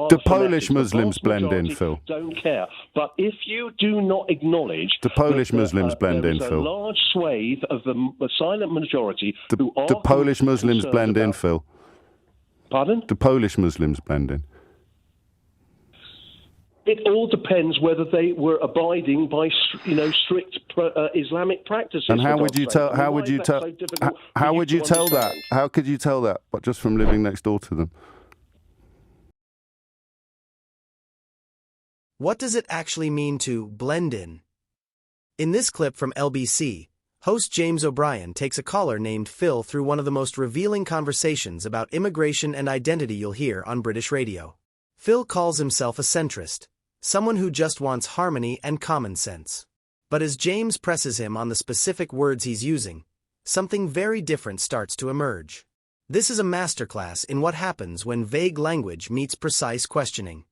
are Do the Polish fanatics. The Muslims vast blend in, majority Phil? Don't care. But if you do not acknowledge... Do Polish Muslims blend in, Phil? Phil? There is a large swathe of the silent majority who are... Do Polish Muslims blend in, Phil? Pardon? Do Polish Muslims blend in? It all depends whether they were abiding by, strict Islamic practices. And how would you tell? How would you tell? How would you tell that? How could you tell that? But just from living next door to them. What does it actually mean to blend in? In this clip from LBC, host James O'Brien takes a caller named Phil through one of the most revealing conversations about immigration and identity you'll hear on British radio. Phil calls himself a centrist, someone who just wants harmony and common sense. But as James presses him on the specific words he's using, something very different starts to emerge. This is a masterclass in what happens when vague language meets precise questioning.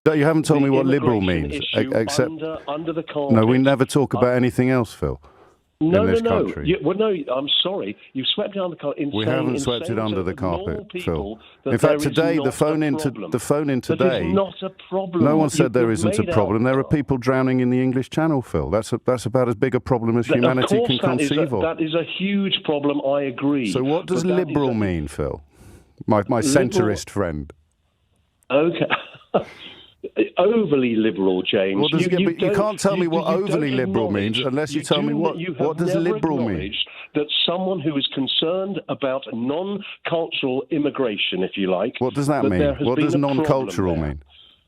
You haven't told me what liberal means, except under the carpet. No, we never talk about anything else, Phil. No. No, I'm sorry. You've swept it under the carpet. We haven't swept it under the carpet, Phil. In fact, today the phone in today. That is not a problem. No one said there isn't a problem. There are people drowning in the English Channel, Phil. That's about as big a problem as humanity can conceive of. That is a huge problem. I agree. So what does liberal mean, Phil? My centrist friend. Okay. Overly liberal, James. Well, you can't tell me what overly liberal means unless you tell me what does liberal mean. That someone who is concerned about non-cultural immigration, if you like. What does that mean? What does non-cultural mean?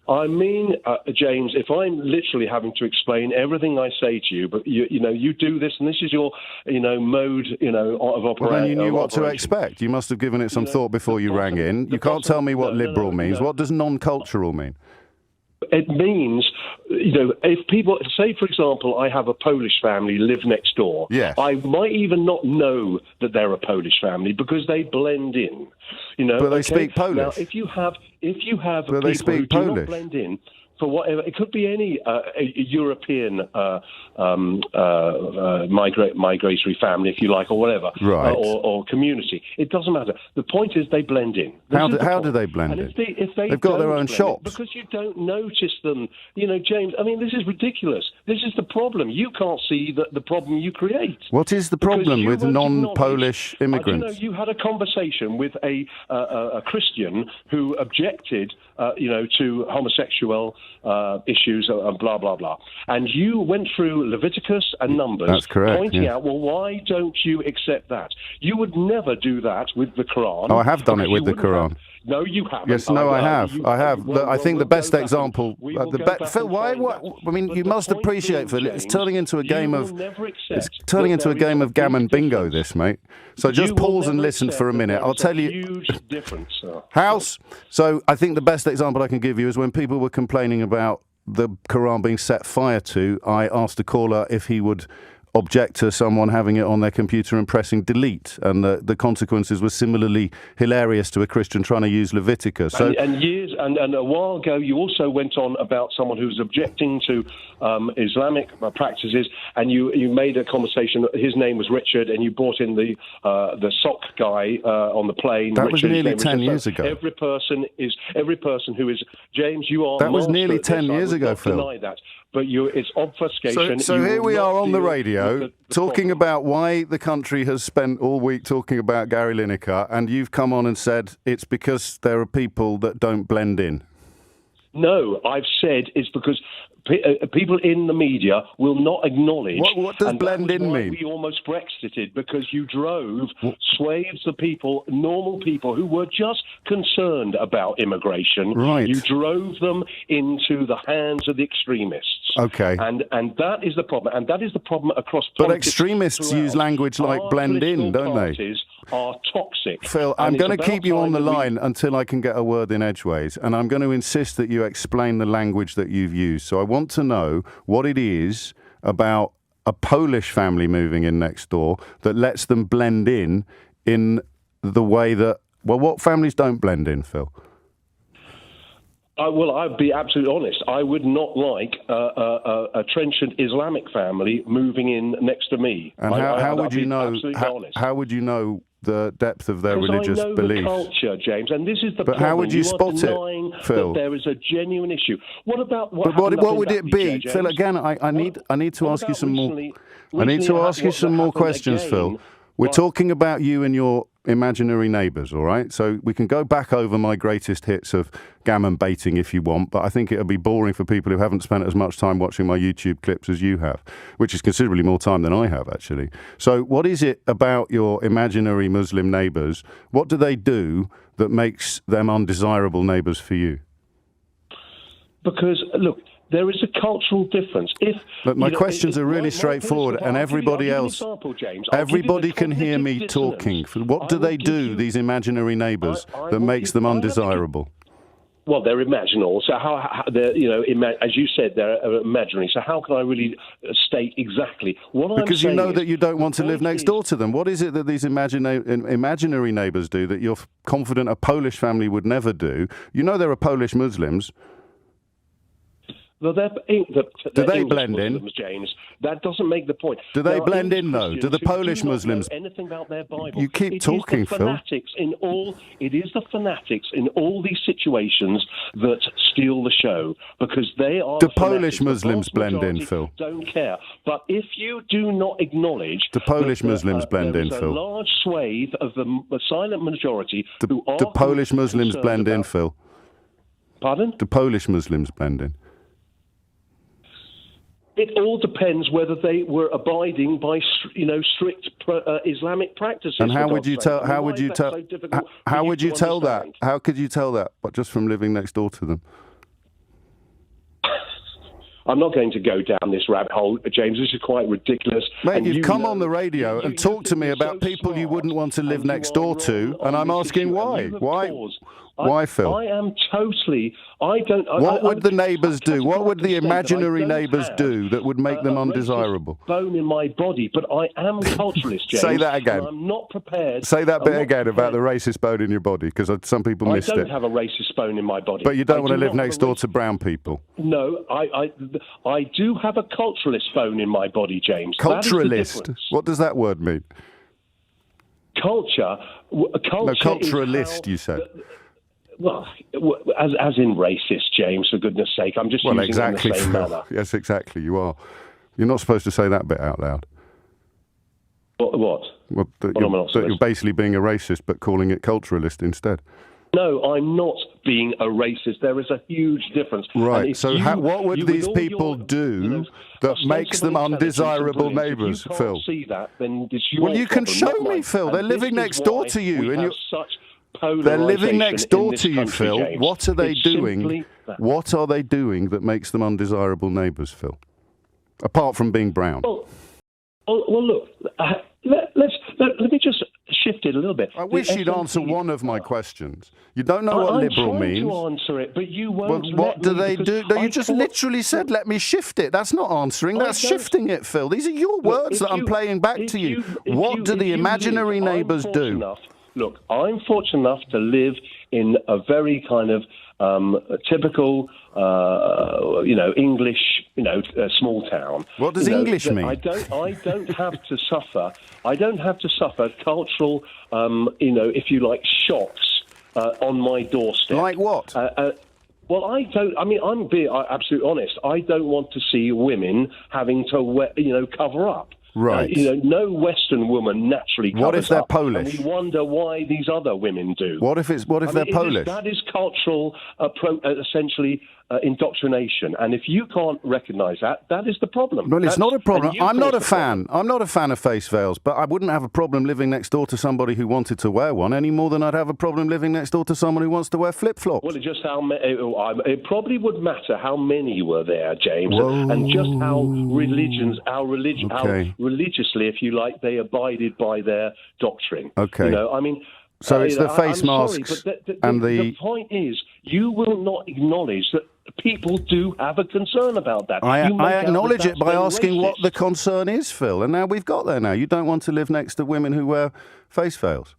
I mean, James, if I'm literally having to explain everything I say to you, but you do this, and this is your, mode, of operation. Well, then you knew what to expect. You must have given it some thought before you rang in. You can't tell me what liberal means. What does non-cultural mean? It means, if people, say, for example, I have a Polish family live next door. Yes. I might even not know that they're a Polish family because they blend in. But they speak Polish. Now, if you have but people speak who Polish. do not blend in, for whatever, it could be any European migratory family, if you like, or whatever, right. or community. It doesn't matter. The point is they blend in. How do they blend in? If They've got their own shops. Because you don't notice them. James, I mean, this is ridiculous. This is the problem. You can't see the problem you create. What is the problem with non-Polish immigrants? You had a conversation with a Christian who objected, to homosexual issues and blah, blah, blah. And you went through Leviticus and Numbers. That's correct, pointing out, well, why don't you accept that? You would never do that with the Quran. Oh, I have done it with the Quran. No, you haven't. Yes, no, I have. I have. I think the best example. Phil, why? I mean, you must appreciate, Phil. It's turning into a game of. It's turning into a game of gammon bingo, this, mate. So just pause and listen for a minute. I'll tell you. Huge difference. House. So I think the best example I can give you is when people were complaining about the Quran being set fire to. I asked a caller if he would object to someone having it on their computer and pressing delete, and the consequences were similarly hilarious to a Christian trying to use Leviticus. So, and a while ago, you also went on about someone who was objecting to Islamic practices, and you made a conversation. His name was Richard, and you brought in the sock guy on the plane. That was nearly 10 years ago. Every person who is James. You are. That was nearly 10 years ago, Phil. Deny that. But it's obfuscation. So here we are on the radio talking about why the country has spent all week talking about Gary Lineker, and you've come on and said it's because there are people that don't blend in. No, I've said it's because people in the media will not acknowledge. What does blend in mean? We almost Brexited because you drove swathes of people, normal people who were just concerned about immigration. Right. You drove them into the hands of the extremists. Okay. And that is the problem. And that is the problem across politics. But extremists use language like blend in, don't they? Are toxic. Phil, I'm going to keep you on the line until I can get a word in edgeways, and I'm going to insist that you explain the language that you've used. So I want to know what it is about a Polish family moving in next door that lets them blend in the way that, well, what families don't blend in, Phil? Well, I'd be absolutely honest. I would not like a trenchant Islamic family moving in next to me. And how would you know? How would you know the depth of their religious I know beliefs. The culture, James, and this is the problem. How would you spot it, Phil? That there is a genuine issue. What about what would it be, Phil? Again, I need to ask you some more. I need to ask you some more questions, Phil. We're talking about you and your imaginary neighbours, all right? So we can go back over my greatest hits of gammon baiting if you want, but I think it'll be boring for people who haven't spent as much time watching my YouTube clips as you have, which is considerably more time than I have, actually. So what is it about your imaginary Muslim neighbours? What do they do that makes them undesirable neighbours for you? Because, look, there is a cultural difference. Look, my questions are really straightforward, and everybody else, everybody can hear me talking. What do they do, these imaginary neighbours, that makes them undesirable? Well, they're imaginal. So how they're, as you said, they're imaginary. So how can I really state exactly what I'm saying? Because you know that you don't want to live next door to them. What is it that these imaginary neighbours do that you're confident a Polish family would never do? You know there are Polish Muslims. Well, do they blend Muslims, in, James? That doesn't make the point. Do they blend in, though? Do the Polish Muslims? Anything about their Bible? You keep talking, Phil. It is the fanatics in all these situations that steal the show because they are. Do Polish Muslims blend in, Phil? Don't care. But if you do not acknowledge, do Polish Muslims blend in, Phil? A large swathe of the silent majority do Polish Muslims blend in, Phil? Pardon? Do Polish Muslims blend in? It all depends whether they were abiding by, strict Islamic practices. And how would you tell? How would you tell? How would you tell that? How could you tell that? But just from living next door to them. I'm not going to go down this rabbit hole, James. This is quite ridiculous. Mate, you've come on the radio and talked to me about people you wouldn't want to live next door to, and I'm asking why. Why, Phil? I am totally. I don't. What would the neighbours do? What would the imaginary neighbours do that would make them undesirable? Bone in my body, but I am culturalist, James. Say that again. I'm not prepared. Say that bit again about the racist bone in your body, because some people missed it. I don't have a racist bone in my body. But you don't want to live next door to brown people. No, I do have a culturalist bone in my body, James. Culturalist? What does that word mean? Culture. No, culturalist, you said. Well, as in racist, James, for goodness sake. I'm just using exactly, it in the same manner. Yes, exactly, you are. You're not supposed to say that bit out loud. What? Well, that you're basically being a racist, but calling it culturalist instead. No, I'm not being a racist. There is a huge difference. Right, so what would these people do that makes them undesirable neighbours, Phil? See that, then you can show me, Phil. They're living next door to you. And they're living next door to you, Phil. James. What are they doing? What are they doing that makes them undesirable neighbours, Phil? Apart from being brown. Well look, let me just shift it a little bit. I wish you'd answer one of my questions. You don't know what liberal means. I'm trying to answer it, but you won't. Well, what do they do? No, you just literally said, let me shift it. That's not answering. That's shifting it, Phil. These are your words that I'm playing back to you. What do the imaginary neighbours do? Look, I'm fortunate enough to live in a very kind of typical, English, small town. What does English mean? I don't have to suffer. I don't have to suffer cultural, if you like, shocks on my doorstep. Like what? Well, I don't. I mean, I'm being absolutely honest. I don't want to see women having to, cover up. Right. No Western woman naturally covers up. What if they're Polish? And we wonder why these other women do. What if they're Polish? That is cultural, essentially, indoctrination. And if you can't recognise that, that is the problem. Well, it's not a problem. I'm not a fan. I'm not a fan of face veils, but I wouldn't have a problem living next door to somebody who wanted to wear one any more than I'd have a problem living next door to someone who wants to wear flip-flops. Well, it probably would matter how many were there, James, and just how religiously, if you like, they abided by their doctrine. Okay. So it's the face masks and the point is, you will not acknowledge that people do have a concern about that. I acknowledge it by asking what the concern is, Phil, and now we've got there now. You don't want to live next to women who wear face veils.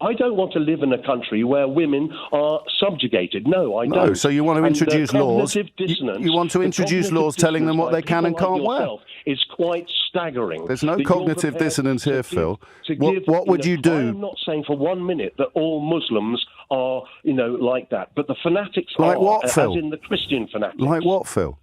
I don't want to live in a country where women are subjugated. No, I don't. So you want to introduce laws. You want to the introduce laws telling them what they can and can't wear. Is quite staggering. There's no cognitive dissonance here, Phil. What would you do? I'm not saying for 1 minute that all Muslims are, like that, but the fanatics like are, what, Phil? as in the Christian fanatics. Like what, Phil?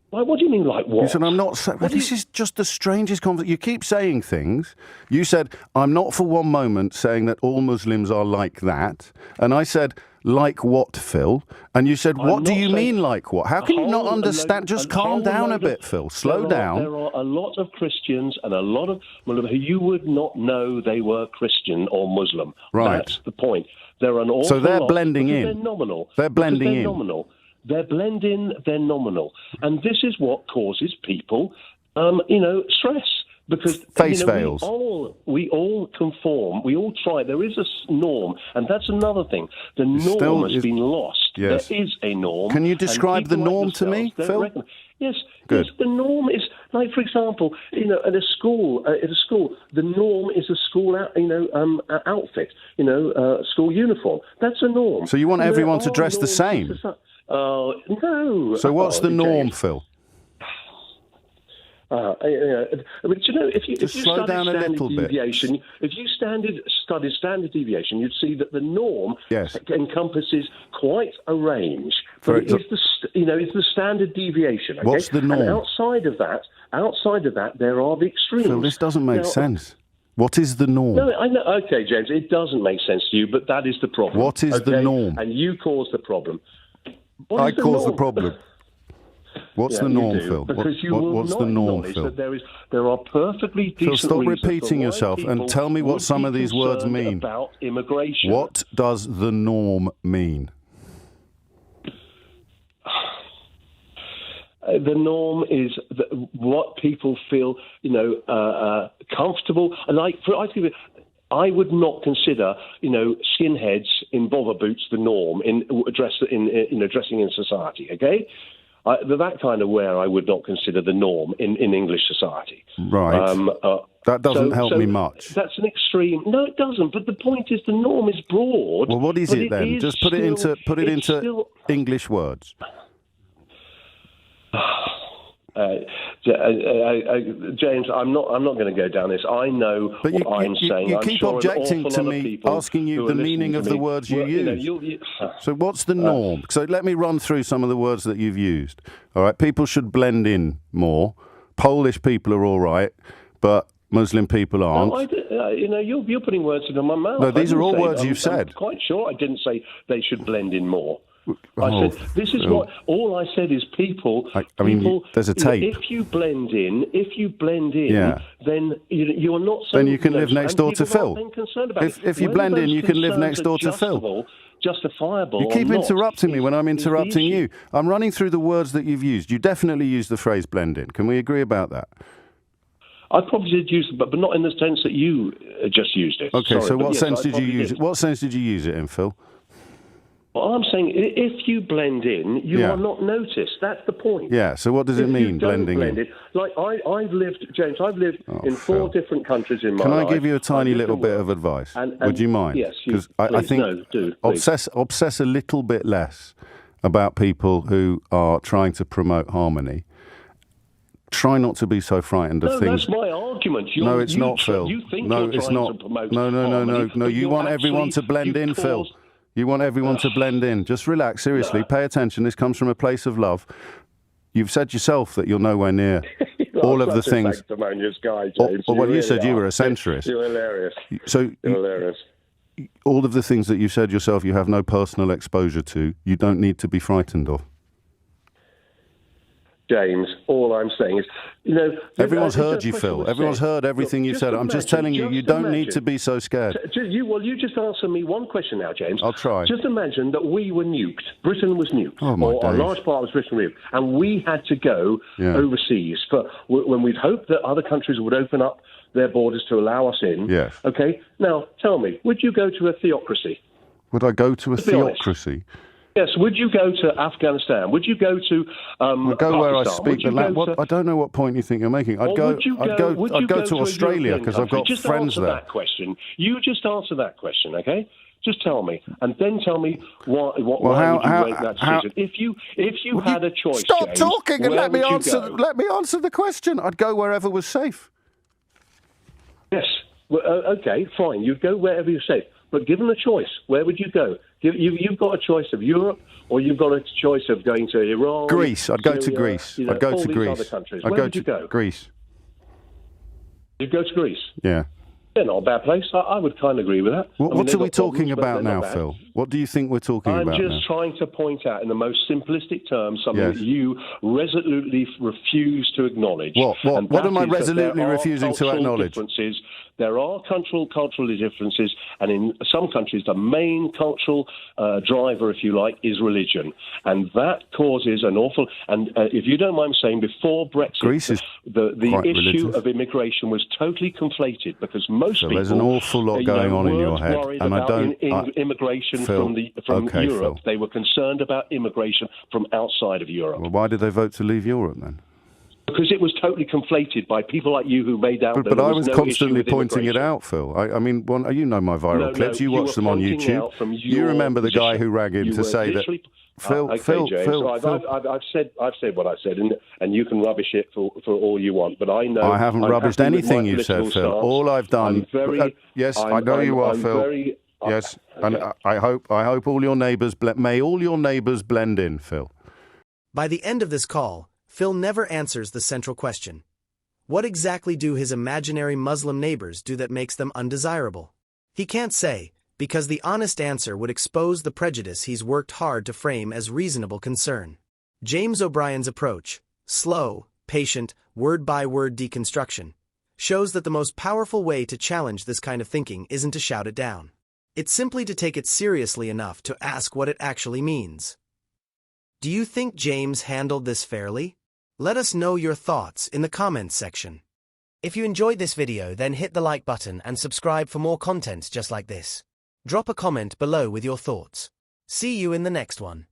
Like, what do you mean, like what? You said, I'm not... This is just the strangest conversation. You keep saying things. You said, I'm not for one moment saying that all Muslims are like that. And I said, like what, Phil? And you said, what do you mean, like what? How can you not understand? Just calm down a bit, Phil. Slow down. There are a lot of Christians and a lot of Muslims who you would not know they were Christian or Muslim. Right. That's the point. There are an awful So they're lot, blending in. They're nominal. They're blending in. Nominal. They're blending, they're nominal. And this is what causes people, stress. Because face veils. We all conform. We all try. There is a norm, and that's another thing. The norm has been lost. Yes. There is a norm. Can you describe the norm to me, Phil? Yes. Good. Yes, the norm is, like, for example, at a school, the norm is a school, outfit, school uniform. That's a norm. So you want everyone to dress the same? No. So what's the norm, Phil? But if you slow down a little bit. If you studied standard deviation, you'd see that the norm encompasses quite a range. But it's the standard deviation. Okay? What's the norm? And outside of that, there are the extremes. Phil, this doesn't make sense. What is the norm? No, I know. Okay, James, it doesn't make sense to you, but that is the problem. What is the norm? And you caused the problem. I caused the problem. What's the norm, Phil? What's the norm, Phil? That there are perfectly decent Phil, stop reasons repeating yourself and tell me what some of these words mean. About immigration. What does the norm mean? The norm is what people feel, comfortable. I would not consider, skinheads in bother boots the norm in dressing in society. Okay. That kind of wear I would not consider the norm in English society. Right. That doesn't help me much. That's an extreme. No, it doesn't. But the point is, the norm is broad. Well, what is it then? Just put it into English words. James, I'm not going to go down this. I know what I'm saying. You keep objecting to me, asking you the meaning of the words you use. So what's the norm? So let me run through some of the words that you've used. All right, people should blend in more. Polish people are all right, but Muslim people aren't. You're putting words into my mouth. No, these are all words you've said. I'm quite sure I didn't say they should blend in more. I said, this is what, all I said is people, there's a tape. If you blend in, then you're not so... Then you can live next door to Phil. If you blend in, you can live next door to Phil. Justifiable. You keep interrupting me when I'm interrupting you. I'm running through the words that you've used. You definitely used the phrase blend in. Can we agree about that? I probably did use it, but not in the sense that you just used it. Okay, so what sense did you use it? What sense did you use it in, Phil? Well, I'm saying if you blend in, you are not noticed. That's the point. Yeah, so what does it mean, blending in? Like, I've lived in 4 different countries in my life. Can I give you a tiny little bit of advice? Would you mind? Yes. Because I think obsess a little bit less about people who are trying to promote harmony. Try not to be so frightened of things. That's my argument. No, it's not, Phil. You think no, you're it's trying not. To promote No. harmony, You want everyone to blend in, Phil. You want everyone to blend in. Just relax, seriously. Pay attention. This comes from a place of love. You've said yourself that you're nowhere near all of the things. Sanctimonious guy, James. Well, you said you were a centrist. You're hilarious. So you're hilarious. All of the things that you said yourself you have no personal exposure to, you don't need to be frightened of. James, all I'm saying is, everyone's heard you, Phil. Everyone's heard everything you've said. I'm just telling you, you don't need to be so scared. You just answer me one question now, James. I'll try. Just imagine that we were nuked. Britain was nuked. Oh, my days. A large part of Britain was nuked. And we had to go overseas when we'd hoped that other countries would open up their borders to allow us in. Yes. Okay? Now, tell me, would you go to a theocracy? Would I go to a theocracy? Yes, would you go to Afghanistan? Would you go to I'd go where I Pakistan? speak the language. I don't know what point you think you're making. I'd go to Australia because I've got friends there. That question. You just answer that question, okay? Just tell me, and then tell me why would you make that decision? If you had a choice, stop James, talking and let me answer. Go? Let me answer the question. I'd go wherever was safe. Yes. Well, okay, fine. You'd go wherever you're safe. But given a choice, where would you go? You've got a choice of Europe, or you've got a choice of going to Iran, Greece. I'd go Syria, to Greece. I'd go to Greece. Other countries. I'd Where go would you to go? Greece. You'd go to Greece. Yeah. They're not a bad place. I would kind of agree with that. What are we talking about now, Phil? What do you think we're talking about now? I'm just trying to point out in the most simplistic terms something that you resolutely refuse to acknowledge. What am I resolutely refusing to acknowledge? There are cultural differences, and in some countries, the main cultural driver, if you like, is religion, and that causes an awful. And if you don't mind saying, before Brexit, the issue of immigration was totally conflated because most people. There's an awful lot going on in your head, and I don't. Immigration from Europe, Phil. They were concerned about immigration from outside of Europe. Well, why did they vote to leave Europe then? Because it was totally conflated by people like you who made out but I was constantly pointing it out, Phil. I mean, you know my viral clips. You watch them on YouTube. You remember the guy who rang in to say that. Phil, okay, Phil, James, Phil, so I've said what I said, and you can rubbish it for all you want. But I know I haven't rubbished anything you've said, Phil. All I've done. Yes, I know you are, Phil. Yes, and I hope all your neighbours may all your neighbours blend in, Phil. By the end of this call, Phil never answers the central question. What exactly do his imaginary Muslim neighbors do that makes them undesirable? He can't say, because the honest answer would expose the prejudice he's worked hard to frame as reasonable concern. James O'Brien's approach, slow, patient, word-by-word deconstruction, shows that the most powerful way to challenge this kind of thinking isn't to shout it down. It's simply to take it seriously enough to ask what it actually means. Do you think James handled this fairly? Let us know your thoughts in the comments section. If you enjoyed this video, then hit the like button and subscribe for more content just like this. Drop a comment below with your thoughts. See you in the next one.